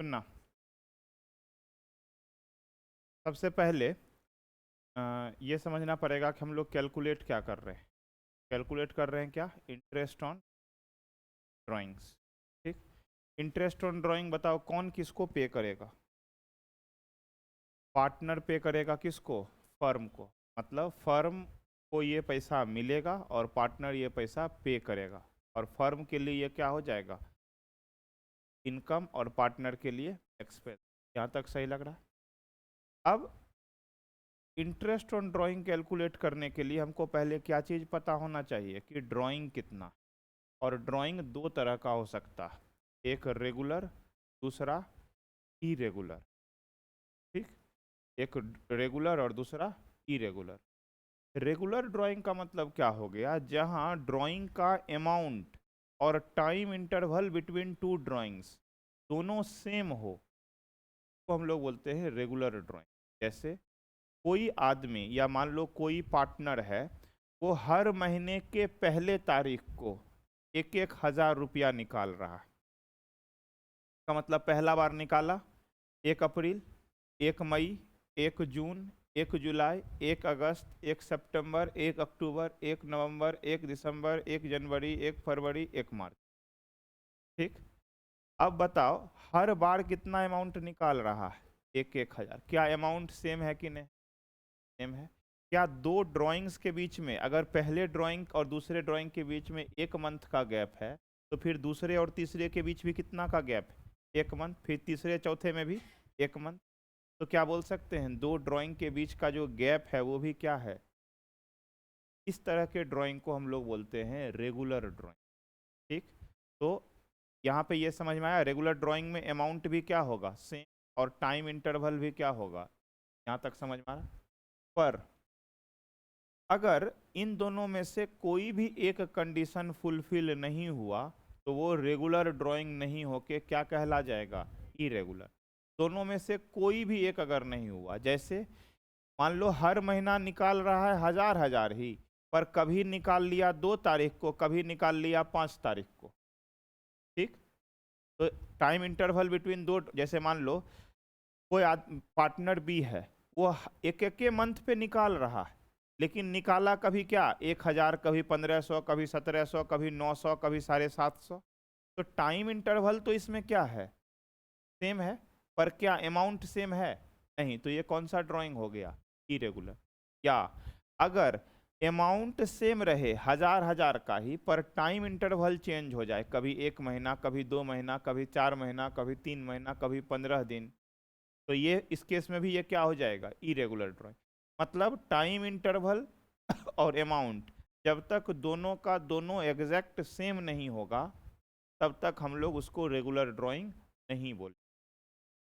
सुनना, सबसे पहले ये समझना पड़ेगा कि हम लोग कैलकुलेट क्या कर रहे हैं। कैलकुलेट कर रहे हैं क्या? Interest on drawings. ठीक, इंटरेस्ट ऑन ड्राइंग बताओ कौन किसको पे करेगा? पार्टनर पे करेगा किसको? फर्म को। मतलब फर्म को ये पैसा मिलेगा और पार्टनर ये पैसा पे करेगा, और फर्म के लिए ये क्या हो जाएगा? इनकम, और पार्टनर के लिए एक्सपेंस। यहाँ तक सही लग रहा है? अब इंटरेस्ट ऑन ड्राइंग कैलकुलेट करने के लिए हमको पहले क्या चीज़ पता होना चाहिए कि ड्राइंग कितना। और ड्राइंग दो तरह का हो सकता है, एक रेगुलर, दूसरा इरेगुलर। ठीक, एक रेगुलर और दूसरा इरेगुलर। रेगुलर ड्राइंग का मतलब क्या हो गया? जहां ड्राइंग का अमाउंट और time interval between two drawings दोनों सेम हो, तो हम लोग बोलते हैं रेगुलर ड्राइंग। जैसे कोई आदमी या मान लो कोई पार्टनर है, वो हर महीने के पहले तारीख को 1,000 रुपया निकाल रहा है। का मतलब पहला बार निकाला 1 अप्रैल, 1 मई, 1 जून, 1 जुलाई, 1 अगस्त, 1 सितंबर, 1 अक्टूबर, 1 नवंबर, 1 दिसंबर, 1 जनवरी, 1 फरवरी, 1 मार्च। ठीक, अब बताओ हर बार कितना अमाउंट निकाल रहा है? 1,000। क्या अमाउंट सेम है कि नहीं? सेम है। क्या दो ड्राइंग्स के बीच में, अगर पहले ड्राइंग और दूसरे ड्राइंग के बीच में 1 मंथ का गैप है, तो फिर दूसरे और तीसरे के बीच भी कितना का गैप है? 1 मंथ। फिर तीसरे चौथे में भी 1 मंथ। तो क्या बोल सकते हैं, दो ड्राइंग के बीच का जो गैप है वो भी क्या है? इस तरह के ड्राइंग को हम लोग बोलते हैं रेगुलर ड्राइंग। ठीक, तो यहाँ पे ये समझ में आया, रेगुलर ड्राइंग में अमाउंट भी क्या होगा? सेम, और टाइम इंटरवल भी क्या होगा? यहाँ तक समझ में आ रहा? पर अगर इन दोनों में से कोई भी एक कंडीशन फुलफिल नहीं हुआ, तो वो रेगुलर ड्राइंग नहीं होके क्या कहला जाएगा? इरेगुलर। दोनों में से कोई भी एक अगर नहीं हुआ, जैसे मान लो हर महीना निकाल रहा है हजार हजार ही, पर कभी निकाल लिया 2 तारीख को, कभी निकाल लिया 5 तारीख को। ठीक, तो टाइम इंटरवल बिटवीन दो, जैसे मान लो कोई पार्टनर बी है, वो एक एक के मंथ पे निकाल रहा है, लेकिन निकाला कभी क्या? 1,000, कभी 1,500, कभी 1,700, कभी 900, कभी 750। तो टाइम इंटरवल तो इसमें क्या है? सेम है। पर क्या अमाउंट सेम है? नहीं। तो ये कौन सा ड्राइंग हो गया? इरेगुलर। या अगर अमाउंट सेम रहे हजार हजार का ही, पर टाइम इंटरवल चेंज हो जाए, कभी 1 महीना, कभी 2 महीना, कभी 4 महीना, कभी 3 महीना, कभी 15 दिन, तो ये इस केस में भी ये क्या हो जाएगा? Irregular drawing. मतलब टाइम इंटरवल और अमाउंट जब तक दोनों का दोनों एग्जैक्ट सेम नहीं होगा, तब तक हम लोग उसको रेगुलर ड्राइंग नहीं बोल।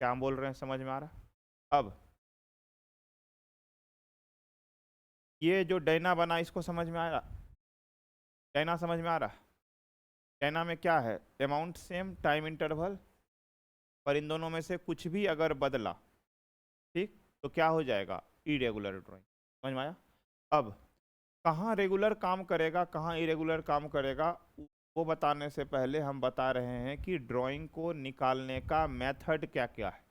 क्या हम बोल रहे हैं, समझ में आ रहा? अब ये जो डायना बना, इसको समझ में आ रहा? डायना समझ में आ रहा? डायना में क्या है? अमाउंट सेम, टाइम इंटरवल, पर इन दोनों में से कुछ भी अगर बदला, ठीक, तो क्या हो जाएगा? Irregular drawing. समझ में आया? अब कहाँ रेगुलर काम करेगा, कहाँ इरेगुलर काम करेगा, वो बताने से पहले हम बता रहे हैं कि ड्राइंग को निकालने का मेथड क्या क्या है।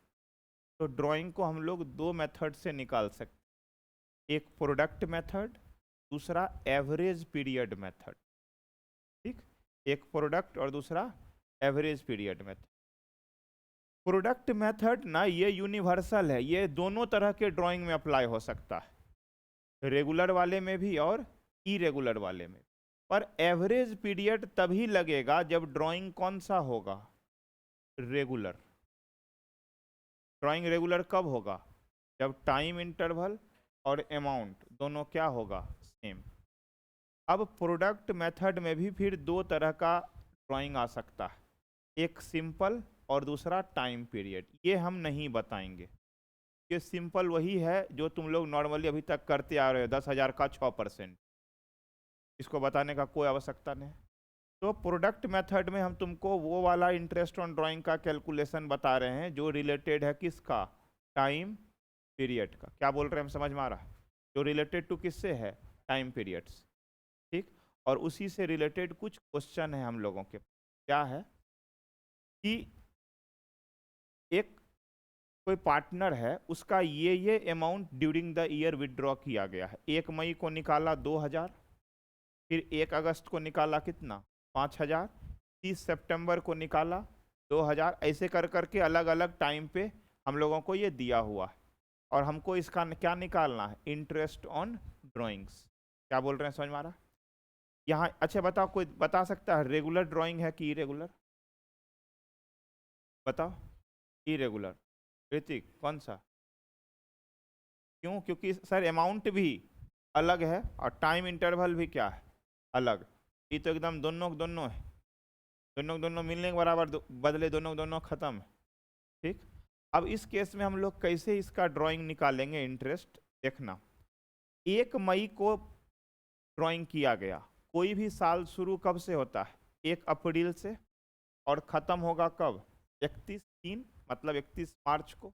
तो ड्राइंग को हम लोग दो मेथड से निकाल सकते, एक प्रोडक्ट मेथड, दूसरा एवरेज पीरियड मेथड। ठीक, एक प्रोडक्ट और दूसरा average period method. Product method ना ये यूनिवर्सल है, ये दोनों तरह के ड्राइंग में अप्लाई हो सकता है, रेगुलर वाले में भी और इरेगुलर वाले में। पर एवरेज पीरियड तभी लगेगा जब ड्राइंग कौन सा होगा? रेगुलर। ड्राइंग रेगुलर कब होगा? जब टाइम इंटरवल और अमाउंट दोनों क्या होगा? सेम। अब प्रोडक्ट मेथड में भी फिर दो तरह का ड्राइंग आ सकता है, एक सिंपल और दूसरा टाइम पीरियड। ये हम नहीं बताएंगे। ये सिंपल वही है जो तुम लोग नॉर्मली अभी तक करते आ रहे हो, 10,000 का 6%। इसको बताने का कोई आवश्यकता नहीं। तो प्रोडक्ट मेथड में हम तुमको वो वाला इंटरेस्ट ऑन ड्राइंग का कैलकुलेशन बता रहे हैं जो रिलेटेड है किसका? टाइम पीरियड का। क्या बोल रहे हैं, हम समझ में आ रहा? जो रिलेटेड टू किससे है? Time periods. ठीक, और उसी से रिलेटेड कुछ क्वेश्चन है हम लोगों के। क्या है कि एक कोई पार्टनर है, उसका ये amount during the year withdraw किया गया है। 1 मई को निकाला 2000, फिर 1 अगस्त को निकाला कितना 5000, 30 सितंबर को निकाला 2000, ऐसे कर करके अलग अलग टाइम पे हम लोगों को ये दिया हुआ है। और हमको इसका क्या निकालना है, इंटरेस्ट ऑन ड्राइंग्स। क्या बोल रहे हैं, समझ में आ रहा? यहाँ अच्छा बताओ, कोई बता सकता है रेगुलर ड्राइंग है कि इरेगुलर? बताओ। इरेगुलर। ऋतिक कौन सा? क्यों? क्योंकि सर अमाउंट भी अलग है और टाइम इंटरवल भी क्या है, अलग। ये तो एकदम दोनों दोनों है, दोनों दोनों मिलने के बराबर बदले दोनों दोनों खत्म है। ठीक। अब इस केस में हम लोग कैसे इसका ड्राइंग निकालेंगे इंटरेस्ट, देखना। 1 मई को ड्राइंग किया गया, कोई भी साल शुरू कब से होता है, 1 अप्रैल से, और ख़त्म होगा कब, 31/3 मतलब 31 मार्च को।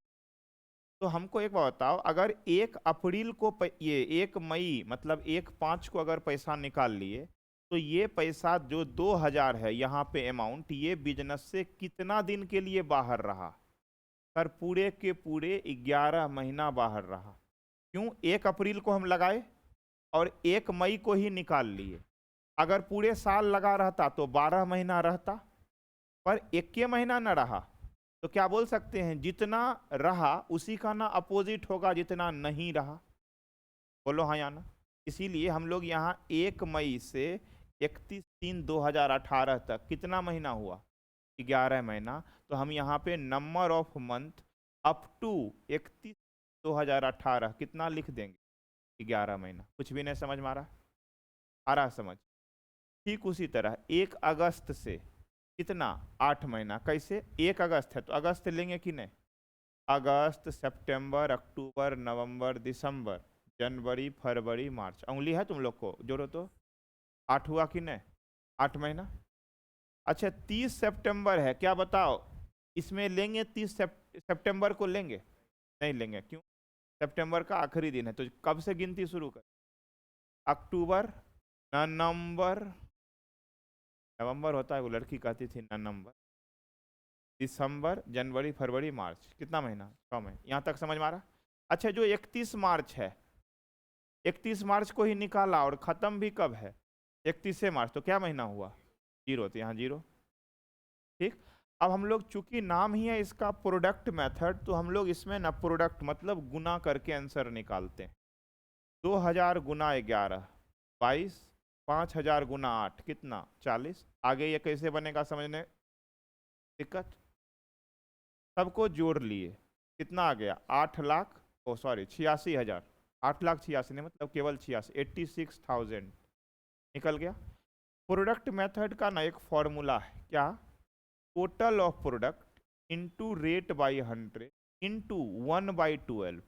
तो हमको एक बात बताओ, अगर 1 अप्रैल को ये 1 मई मतलब 1/5 को अगर पैसा निकाल लिए, तो ये पैसा जो 2000 है यहाँ पे अमाउंट, ये बिजनेस से कितना दिन के लिए बाहर रहा? सर पूरे के पूरे 11 महीना बाहर रहा। क्यों? 1 अप्रैल को हम लगाए और 1 मई को ही निकाल लिए। अगर पूरे साल लगा रहता तो 12 महीना रहता, पर 1 महीना न रहा। तो क्या बोल सकते हैं, जितना रहा उसी का ना अपोजिट होगा जितना नहीं रहा। बोलो हाँ या ना? इसीलिए हम लोग यहाँ 1 मई से 31/3/2018 तक कितना महीना हुआ, 11 महीना। तो हम यहाँ पे number of month up to 31/2018 कितना लिख देंगे, 11 महीना। कुछ भी नहीं समझ में आ रहा समझ? ठीक उसी तरह 1 अगस्त से कितना, 8 महीना। कैसे? 1 अगस्त है तो अगस्त लेंगे कि नहीं, अगस्त सितंबर अक्टूबर नवंबर दिसंबर जनवरी फरवरी मार्च, उंगली है तुम लोग को, जोड़ो तो 8 हुआ कि नहीं, 8 महीना। अच्छा 30 सितंबर है, क्या बताओ इसमें लेंगे 30 सितंबर को लेंगे? नहीं लेंगे। क्यों? सितंबर का आखिरी दिन है, तो कब से गिनती शुरू कर, अक्टूबर नवंबर, नवंबर होता है, वो लड़की कहती थी नवंबर, दिसंबर जनवरी फरवरी मार्च, कितना महीना, 6 महीने। यहाँ तक समझ में आ रहा? अच्छा जो 31 मार्च है, 31 मार्च को ही निकाला और ख़त्म भी कब है, 31 मार्च, तो क्या महीना हुआ, 0, तो यहाँ 0। ठीक। अब हम लोग चूंकि नाम ही है इसका प्रोडक्ट मेथड, तो हम लोग इसमें ना प्रोडक्ट मतलब गुना करके आंसर निकालते हैं। 2000 गुना 11 22, 5000 गुना 8 कितना 40। आगे ये कैसे बनेगा समझने दिक्कत? सबको जोड़ लिए, कितना आ गया, 8 लाख, ओ सॉरी 86,000, 8,86,000 नहीं मतलब केवल 86, 86,000 निकल गया। प्रोडक्ट मेथड का ना एक फॉर्मूला है, क्या, total of product into rate by 100 into 1/12।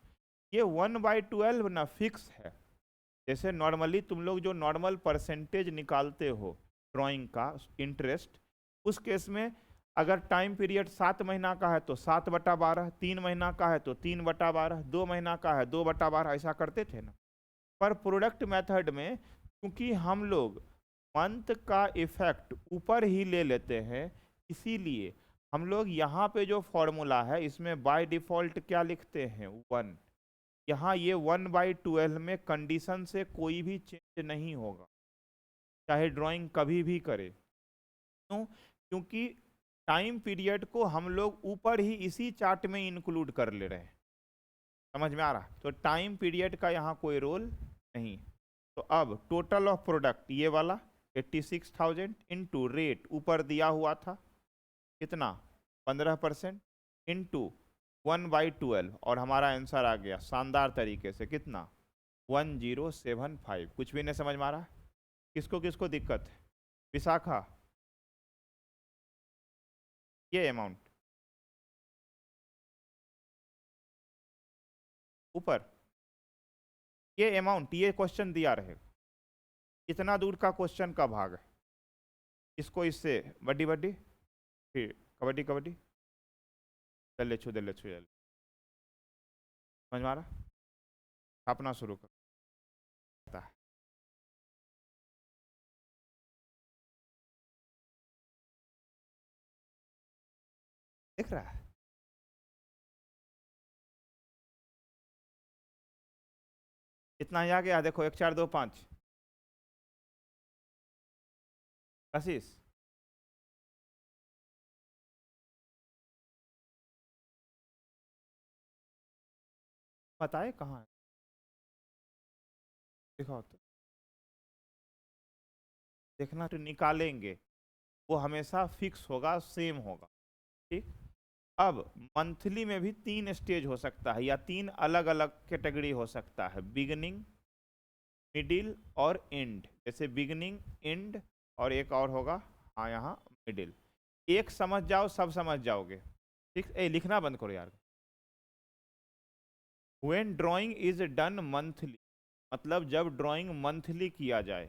ये 1/12 ना फिक्स है। जैसे नॉर्मली तुम लोग जो नॉर्मल परसेंटेज निकालते हो ड्राइंग का इंटरेस्ट, उस केस में अगर टाइम पीरियड 7 महीना का है तो 7/12, 3 महीना का है तो 3/12, 2 महीना का है 2/12, ऐसा करते थे ना। पर प्रोडक्ट मेथड में क्योंकि हम लोग मंथ का इफेक्ट ऊपर ही ले लेते हैं, इसीलिए हम लोग यहाँ पे जो फॉर्मूला है इसमें बाय डिफॉल्ट क्या लिखते हैं, 1। यहाँ ये 1/12 में कंडीशन से कोई भी चेंज नहीं होगा, चाहे ड्राइंग कभी भी करे। क्यों? क्योंकि टाइम पीरियड को हम लोग ऊपर ही इसी चार्ट में इंक्लूड कर ले रहे हैं। समझ में आ रहा? तो टाइम पीरियड का यहाँ कोई रोल नहीं। तो अब टोटल ऑफ प्रोडक्ट ये वाला 86,000 इंटू रेट ऊपर दिया हुआ था कितना, 15% इंटू 1/12, और हमारा आंसर आ गया शानदार तरीके से कितना, 1075। कुछ भी नहीं समझ में आ रहा? किसको किसको दिक्कत है? विशाखा, ये अमाउंट ऊपर, ये अमाउंट, ये क्वेश्चन दिया रहेगा, इतना दूर का क्वेश्चन का भाग है, इसको इससे बड्डी बड्डी, फिर कबड्डी कबड्डी, दल्ले छू दल्ले छू, समझ में आ रहा? छापना शुरू करता है। दिख रहा है? कितना ही आ गया देखो, 1 4 2 5 आशीष, बताए कहाँ है, दिखाओ तो, देखना तो निकालेंगे, वो हमेशा फिक्स होगा, सेम होगा। ठीक। अब मंथली में भी 3 स्टेज हो सकता है, या 3 अलग अलग कैटेगरी हो सकता है, बिगनिंग, मिडिल और एंड। जैसे बिगनिंग, एंड, और एक और होगा, हाँ यहाँ मिडिल। एक समझ जाओ सब समझ जाओगे। ठीक, लिखना बंद करो यार। When drawing is done monthly, मतलब जब ड्राइंग मंथली किया जाए,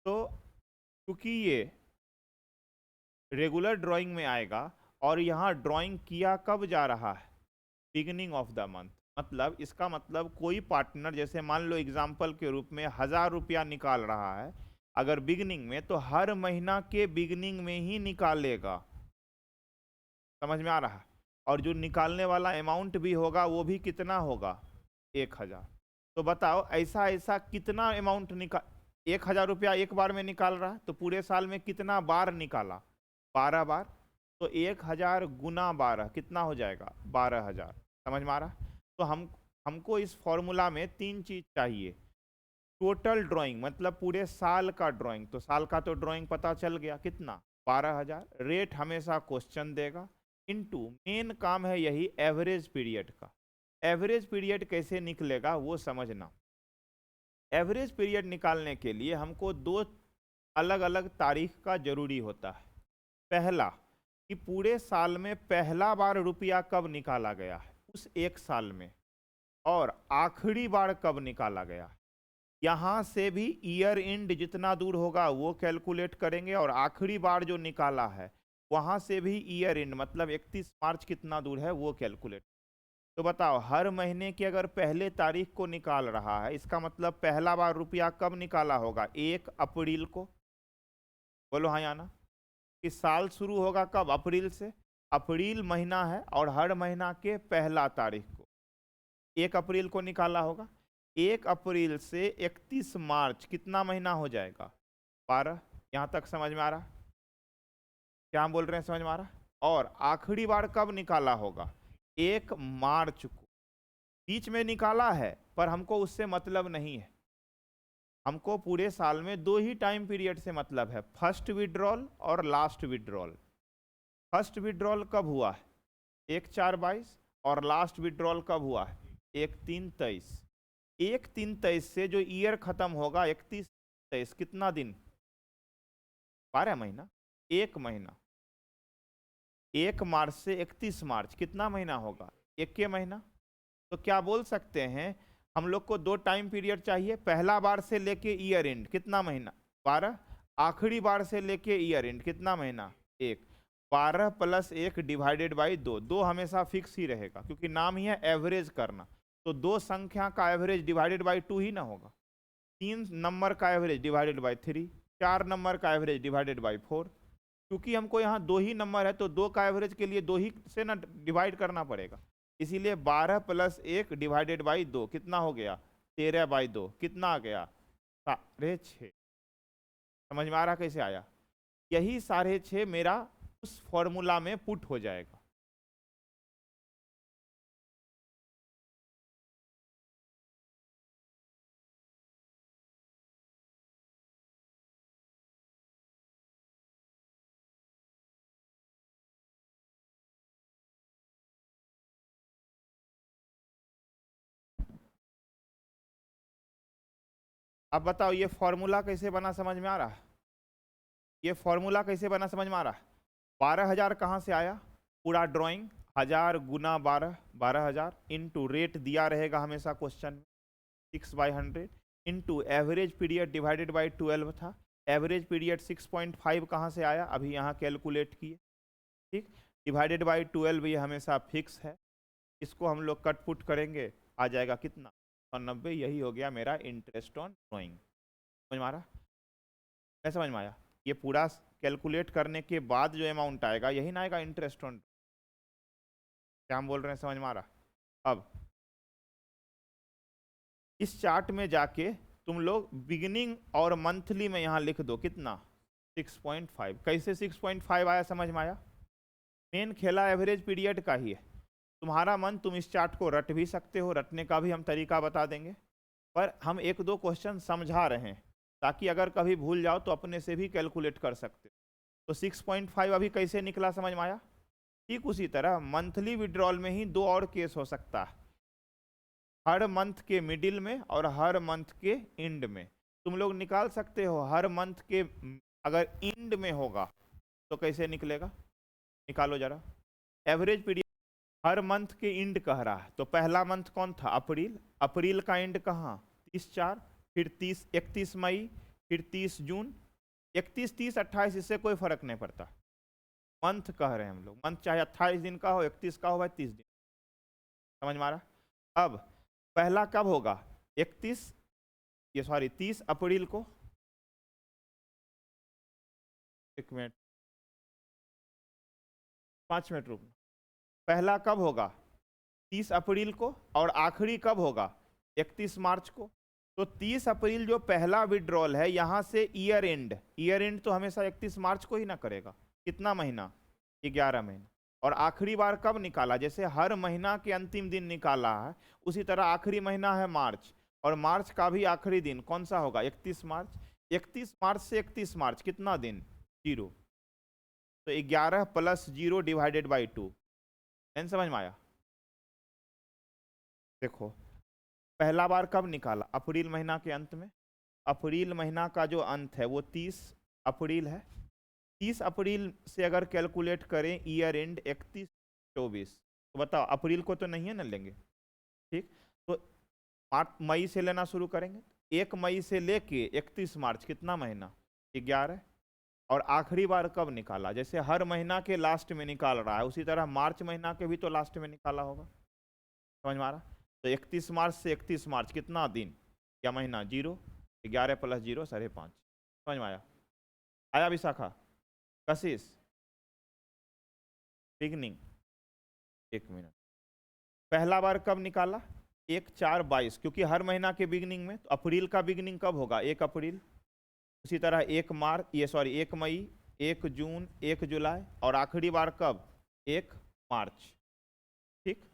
तो क्योंकि ये रेगुलर ड्राइंग में आएगा, और यहाँ ड्राइंग किया कब जा रहा है, बिगिनिंग ऑफ द मंथ। मतलब इसका मतलब कोई पार्टनर, जैसे मान लो एग्जाम्पल के रूप में 1000 रुपया निकाल रहा है अगर बिगिनिंग में, तो हर महीना के बिगिनिंग में ही निकालेगा। समझ में आ रहा है। और जो निकालने वाला अमाउंट भी होगा वो भी कितना होगा, 1000। तो बताओ ऐसा ऐसा कितना अमाउंट निकाल, 1000 रुपया एक बार में निकाल रहा है, तो पूरे साल में कितना बार निकाला, 12 बार। तो 1000 गुना 12 कितना हो जाएगा, 12000। समझ में आ रहा। तो हमको इस फॉर्मूला में 3 चीज चाहिए। टोटल ड्राइंग मतलब पूरे साल का ड्राइंग, तो साल का तो ड्राइंग पता चल गया कितना, 12000। रेट हमेशा क्वेश्चन देगा, इनटू मेन काम है यही एवरेज पीरियड का। एवरेज पीरियड कैसे निकलेगा वो समझना। एवरेज पीरियड निकालने के लिए हमको 2 अलग अलग तारीख का जरूरी होता है। पहला, कि पूरे साल में पहला बार रुपया कब निकाला गया है उस एक साल में, और आखिरी बार कब निकाला गया है। यहाँ से भी ईयर एंड जितना दूर होगा वो कैलकुलेट करेंगे, और आखिरी बार जो निकाला है वहाँ से भी ईयर एंड मतलब 31 मार्च कितना दूर है वो कैलकुलेट। तो बताओ हर महीने की अगर पहले तारीख को निकाल रहा है, इसका मतलब पहला बार रुपया कब निकाला होगा, 1 अप्रैल को। बोलो हाँ या ना। कि साल शुरू होगा कब, अप्रैल से। अप्रैल महीना है और हर महीना के पहला तारीख को 1 अप्रैल को निकाला होगा। 1 अप्रैल से 31 मार्च कितना महीना हो जाएगा, 12। यहाँ तक समझ में आ रहा, क्या हम बोल रहे हैं, समझ में आ रहा। और आखिरी बार कब निकाला होगा, 1 मार्च को। बीच में निकाला है पर हमको उससे मतलब नहीं है, हमको पूरे साल में 2 ही टाइम पीरियड से मतलब है, फर्स्ट विड्रॉल और लास्ट विड्रॉल। फर्स्ट विड्रॉल कब हुआ है, 1 4 22, और लास्ट विड्रॉल कब हुआ है, 1 3 23। 1 3 23 से जो ईयर खत्म होगा 31 23, कितना दिन, 12 महीना, 1 महीना। 1 मार्च से 31 मार्च कितना महीना होगा, 1 महीना। तो क्या बोल सकते हैं, हम लोग को 2 टाइम पीरियड चाहिए, पहला बार से लेके ईयर एंड कितना महीना, 12। आखिरी बार से लेके ईयर एंड कितना महीना, 1। 12 + 1 डिवाइडेड बाई 2, 2 हमेशा फिक्स ही रहेगा क्योंकि नाम ही है एवरेज करना। तो 2 संख्या का एवरेज डिवाइडेड बाई 2 ही ना होगा। 3 नंबर का एवरेज डिवाइडेड बाई 3, 4 नंबर का एवरेज डिवाइडेड बाई 4। क्योंकि हमको यहाँ 2 ही नंबर है तो 2 का एवरेज के लिए 2 ही से ना डिवाइड करना पड़ेगा। इसीलिए 12 + 1 डिवाइडेड बाई 2 कितना हो गया, 13/2 कितना आ गया, 6.5। समझ में आ रहा कैसे आया। यही 6.5 मेरा उस फॉर्मूला में पुट हो जाएगा। अब बताओ ये फॉर्मूला कैसे बना, समझ में आ रहा है। ये फॉर्मूला कैसे बना समझ में आ रहा है। 12000 कहाँ से आया, पूरा ड्राइंग 1000 गुना 12, 12000 इंटू रेट दिया रहेगा हमेशा क्वेश्चन में, 6/100 into average period divided by 12 था। एवरेज पीरियड 6.5 कहाँ से आया, अभी यहाँ कैलकुलेट किए। ठीक, डिवाइडेड बाई 12 ये हमेशा फिक्स है। इसको हम लोग कट पुट करेंगे, आ जाएगा कितना, 90। यही हो गया मेरा इंटरेस्ट ऑन ड्राइंग। समझ में आ रहा, नहीं समझ में आया। ये पूरा कैलकुलेट करने के बाद जो अमाउंट आएगा यही ना आएगा इंटरेस्ट ऑन। क्या हम बोल रहे हैं, समझ में आ रहा। अब इस चार्ट में जाके तुम लोग बिगिनिंग और मंथली में यहाँ लिख दो कितना 6.5। कैसे 6.5 आया समझ में आया? मेन खेला एवरेज पीरियड का ही है। तुम्हारा मन, तुम इस चार्ट को रट भी सकते हो, रटने का भी हम तरीका बता देंगे, पर हम एक दो क्वेश्चन समझा रहे हैं ताकि अगर कभी भूल जाओ तो अपने से भी कैलकुलेट कर सकते हो। तो 6.5 अभी कैसे निकला समझ में आया? ठीक उसी तरह मंथली विड्रॉल में ही दो और केस हो सकता है, हर मंथ के मिडिल में और हर मंथ के एंड में। तुम लोग निकाल सकते हो हर मंथ के अगर एंड में होगा तो कैसे निकलेगा, निकालो जरा। एवरेज पीरियड हर मंथ के एंड कह रहा है, तो पहला मंथ कौन था? अप्रैल। अप्रैल का एंड कहाँ? 30/4, फिर 31 मई, फिर 30 जून। 31, 30, 28 इससे कोई फर्क नहीं पड़ता, मंथ कह रहे हैं हम लोग। मंथ चाहे 28 दिन का हो, 31 का हो, 30 दिन। समझ में आ रहा? अब पहला कब होगा? 30 अप्रैल को। एक मिनट, 5 मिनट रुकना। पहला कब होगा? 30 अप्रैल को। और आखिरी कब होगा? 31 मार्च को। तो 30 अप्रैल जो पहला विड्रॉल है यहाँ से ईयर एंड, ईयर एंड तो हमेशा 31 मार्च को ही ना करेगा। कितना महीना? 11 महीना। और आखिरी बार कब निकाला? जैसे हर महीना के अंतिम दिन निकाला है, उसी तरह आखिरी महीना है मार्च, और मार्च का भी आखिरी दिन कौन सा होगा? 31 मार्च। 31 मार्च से 31 मार्च कितना दिन? 0। तो 11 + 0 डिवाइडेड बाई 2। एन समझ में आया? देखो पहला बार कब निकाला? अप्रैल महीना के अंत में। अप्रैल महीना का जो अंत है वो 30 अप्रैल है। 30 अप्रैल से अगर कैलकुलेट करें ईयर एंड 31-24, तो बताओ अप्रैल को तो नहीं है ना लेंगे, ठीक? तो 8 मई से लेना शुरू करेंगे। 1 मई से लेके 31 मार्च कितना महीना? 11। और आखिरी बार कब निकाला? जैसे हर महीना के लास्ट में निकाल रहा है, उसी तरह मार्च महीना के भी तो लास्ट में निकाला होगा। समझ में आ रहा? तो 31 मार्च से 31 मार्च कितना दिन या महीना? 0। 11 + 0 5.5। समझ में आया? आया विशाखा? कशिश? बिगनिंग? एक मिनट, पहला बार कब निकाला? 1/4/22, क्योंकि हर महीना के बिगनिंग में। तो अप्रैल का बिगनिंग कब होगा? 1 अप्रैल। उसी तरह 1 मई, 1 जून, 1 जुलाई, और आखिरी बार कब? 1 मार्च। ठीक।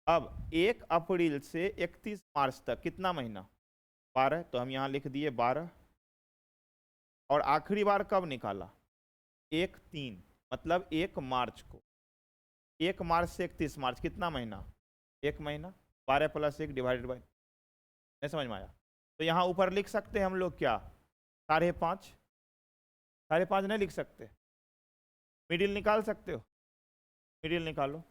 अब 1 अप्रैल से 31 मार्च तक कितना महीना? 12। तो हम यहाँ लिख दिए 12। और आखिरी बार कब निकाला? 1/3, मतलब 1 मार्च को। 1 मार्च से 31 मार्च कितना महीना? 1 महीना। 12 + 1 डिवाइडेड बाई, नहीं समझ में आया? तो यहाँ ऊपर लिख सकते हैं हम लोग क्या? 5.5। 5.5 नहीं लिख सकते? मिडिल निकाल सकते हो? मिडिल निकालो।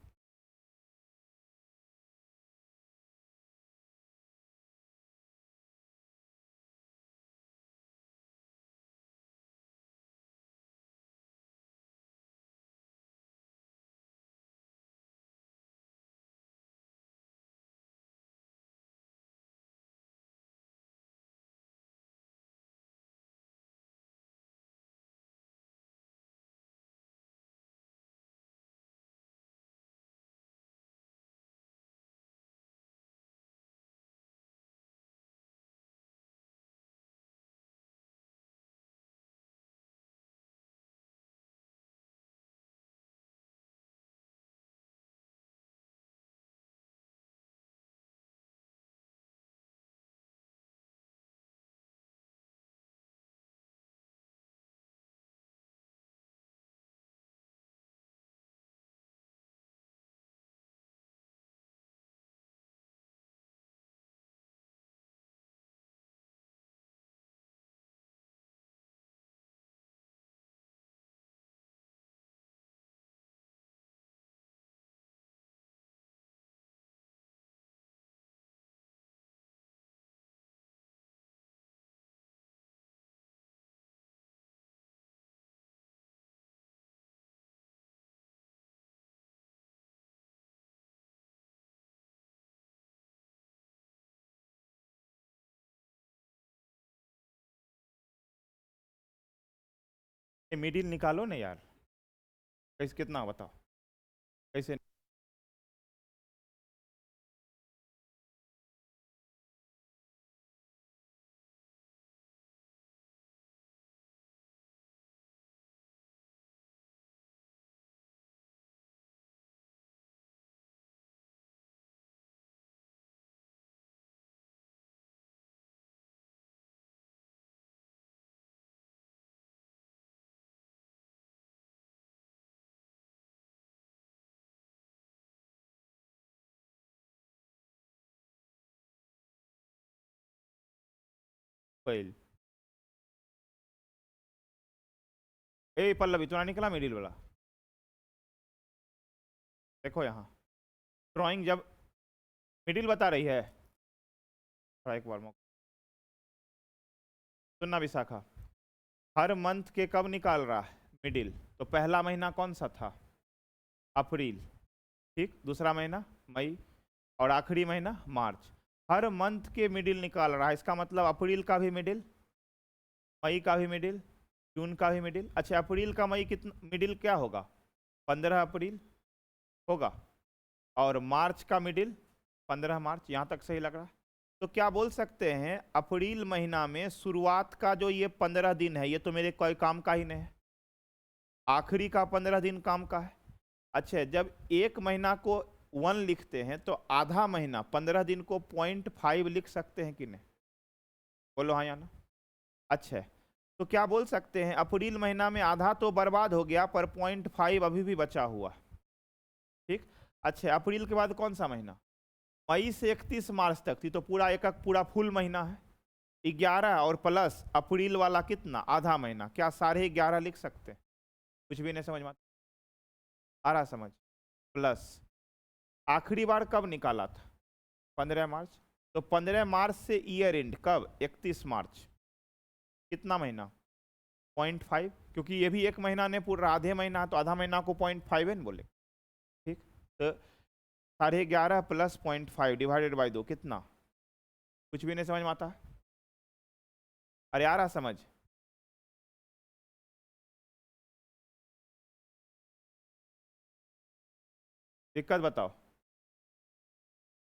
मिडिल निकालो ना यार, कैसे कितना बताओ कैसे? पहल ए पल्लवी तुम्हारा निकला मिडिल वाला। देखो यहाँ ड्राइंग जब मिडिल बता रही है, एक बार मौका सुनना विशाखा, हर मंथ के कब निकाल रहा है मिडिल, तो पहला महीना कौन सा था, अप्रैल, ठीक, दूसरा महीना मई, और आखिरी महीना मार्च। हर मंथ के मिडिल निकाल रहा है, इसका मतलब अप्रैल का भी मिडिल, मई का भी मिडिल, जून का भी मिडिल। अच्छा अप्रैल का मई कितना मिडिल क्या होगा, 15 अप्रैल होगा, और मार्च का मिडिल 15 मार्च। यहाँ तक सही लग रहा है। तो क्या बोल सकते हैं, अप्रैल महीना में शुरुआत का जो ये 15 दिन है, ये तो मेरे कोई काम का ही नहीं है, आखिरी का 15 दिन काम का है। अच्छा जब एक महीना को 1 लिखते हैं तो आधा महीना 15 दिन को 0.5 लिख सकते हैं कि नहीं, बोलो हाँ या ना। अच्छा तो क्या बोल सकते हैं, अप्रैल महीना में आधा तो बर्बाद हो गया पर 0.5 अभी भी बचा हुआ, ठीक। अच्छा अप्रैल के बाद कौन सा महीना, मई से 31 मार्च तक थी, तो पूरा एक पूरा फुल महीना है, 11 और प्लस अप्रैल वाला कितना, आधा महीना, क्या 11.5 लिख सकते हैं, कुछ भी नहीं समझ में आ रहा, समझ, प्लस आखिरी बार कब निकाला था, 15 मार्च, तो 15 मार्च से ईयर एंड कब, 31 मार्च, कितना महीना, 0.5, क्योंकि ये भी एक महीना ने पूरा आधे महीना है, तो आधा महीना को 0.5 है बोले, ठीक। तो 11.5 प्लस 0.5 डिवाइडेड बाई 2 कितना, कुछ भी नहीं समझ में आता। अरे आ रहा समझ, दिक्कत बताओ।